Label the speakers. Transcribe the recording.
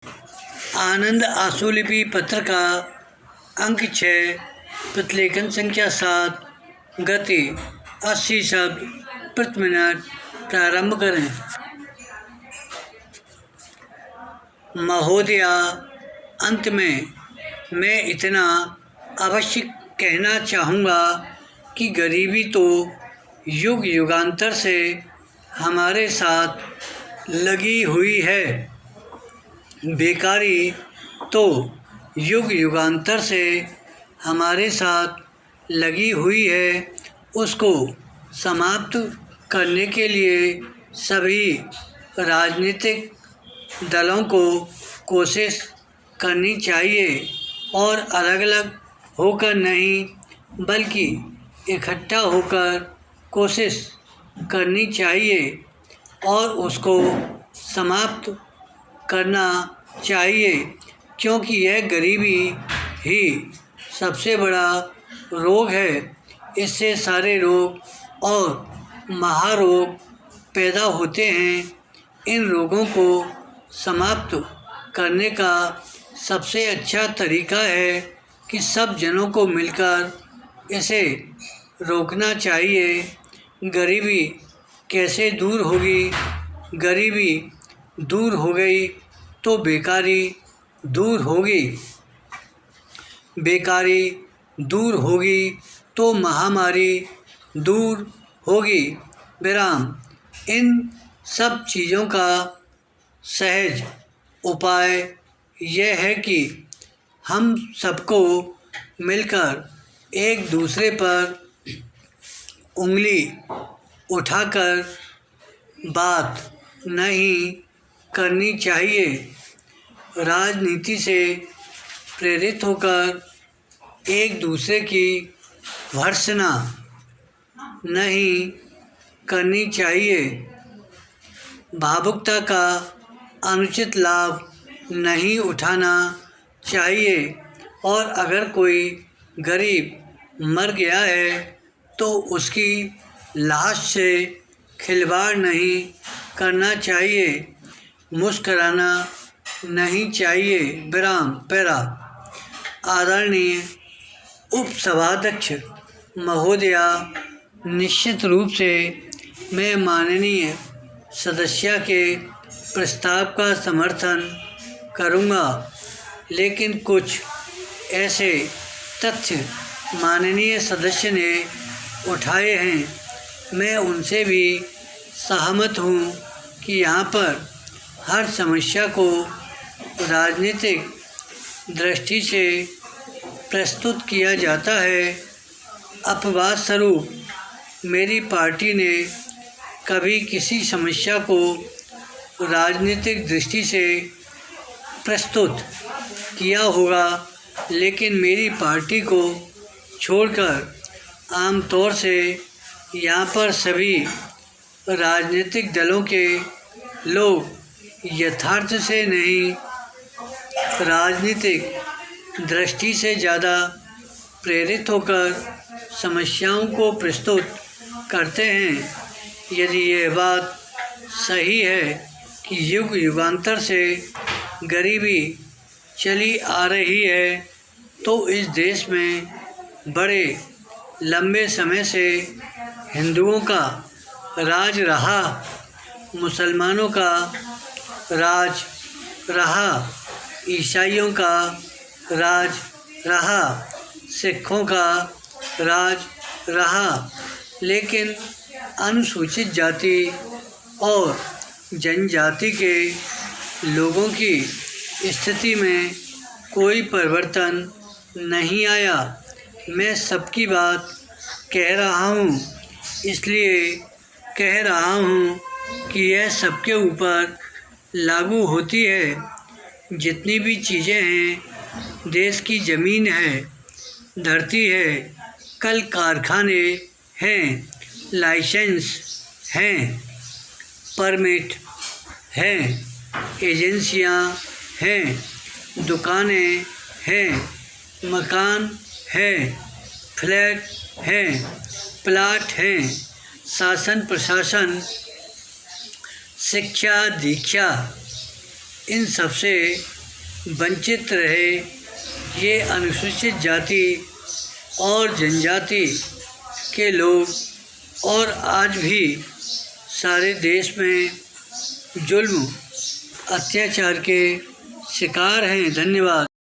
Speaker 1: आनंद आशुलिपि पत्र का अंक 6, प्रतिलेखन संख्या 7, गति 80 शब्द प्रति मिनट। प्रारंभ करें। महोदया, अंत में मैं इतना अवश्य कहना चाहूँगा कि गरीबी तो युग युगांतर से हमारे साथ लगी हुई है। बेकारी तो युग युगांतर से हमारे साथ लगी हुई है। उसको समाप्त करने के लिए सभी राजनीतिक दलों को कोशिश करनी चाहिए और अलग अलग होकर नहीं बल्कि इकट्ठा होकर कोशिश करनी चाहिए और उसको समाप्त करना चाहिए, क्योंकि यह गरीबी ही सबसे बड़ा रोग है। इससे सारे रोग और महारोग पैदा होते हैं। इन रोगों को समाप्त करने का सबसे अच्छा तरीका है कि सब जनों को मिलकर इसे रोकना चाहिए। गरीबी कैसे दूर होगी? गरीबी दूर हो गई तो बेकारी दूर होगी, बेकारी दूर होगी तो महामारी दूर होगी। विराम। इन सब चीज़ों का सहज उपाय यह है कि हम सबको मिलकर एक दूसरे पर उंगली उठाकर बात नहीं करनी चाहिए। राजनीति से प्रेरित होकर एक दूसरे की भर्त्सना नहीं करनी चाहिए। भावुकता का अनुचित लाभ नहीं उठाना चाहिए और अगर कोई गरीब मर गया है तो उसकी लाश से खिलवाड़ नहीं करना चाहिए, मुस्कराना नहीं चाहिए। विराम। पैरा। आदरणीय उपसभाध्यक्ष महोदया, निश्चित रूप से मैं माननीय सदस्य के प्रस्ताव का समर्थन करूंगा, लेकिन कुछ ऐसे तथ्य माननीय सदस्य ने उठाए हैं, मैं उनसे भी सहमत हूँ कि यहाँ पर हर समस्या को राजनीतिक दृष्टि से प्रस्तुत किया जाता है। अपवाद स्वरूप मेरी पार्टी ने कभी किसी समस्या को राजनीतिक दृष्टि से प्रस्तुत किया होगा, लेकिन मेरी पार्टी को छोड़कर आमतौर से यहाँ पर सभी राजनीतिक दलों के लोग यथार्थ से नहीं, राजनीतिक दृष्टि से ज़्यादा प्रेरित होकर समस्याओं को प्रस्तुत करते हैं। यदि यह बात सही है कि युग युगांतर से गरीबी चली आ रही है, तो इस देश में बड़े लंबे समय से हिंदुओं का राज रहा, मुसलमानों का राज रहा, ईसाइयों का राज रहा, सिखों का राज रहा, लेकिन अनुसूचित जाति और जनजाति के लोगों की स्थिति में कोई परिवर्तन नहीं आया। मैं सबकी बात कह रहा हूँ, इसलिए कह रहा हूँ कि यह सबके ऊपर लागू होती है। जितनी भी चीज़ें हैं, देश की ज़मीन है, धरती है, कल कारखाने हैं, लाइसेंस हैं, परमिट हैं, एजेंसियां हैं, दुकानें हैं, मकान हैं, फ्लैट हैं, प्लाट हैं, शासन प्रशासन, शिक्षा दीक्षा इन सबसे वंचित रहे ये अनुसूचित जाति और जनजाति के लोग और आज भी सारे देश में जुल्म अत्याचार के शिकार हैं। धन्यवाद।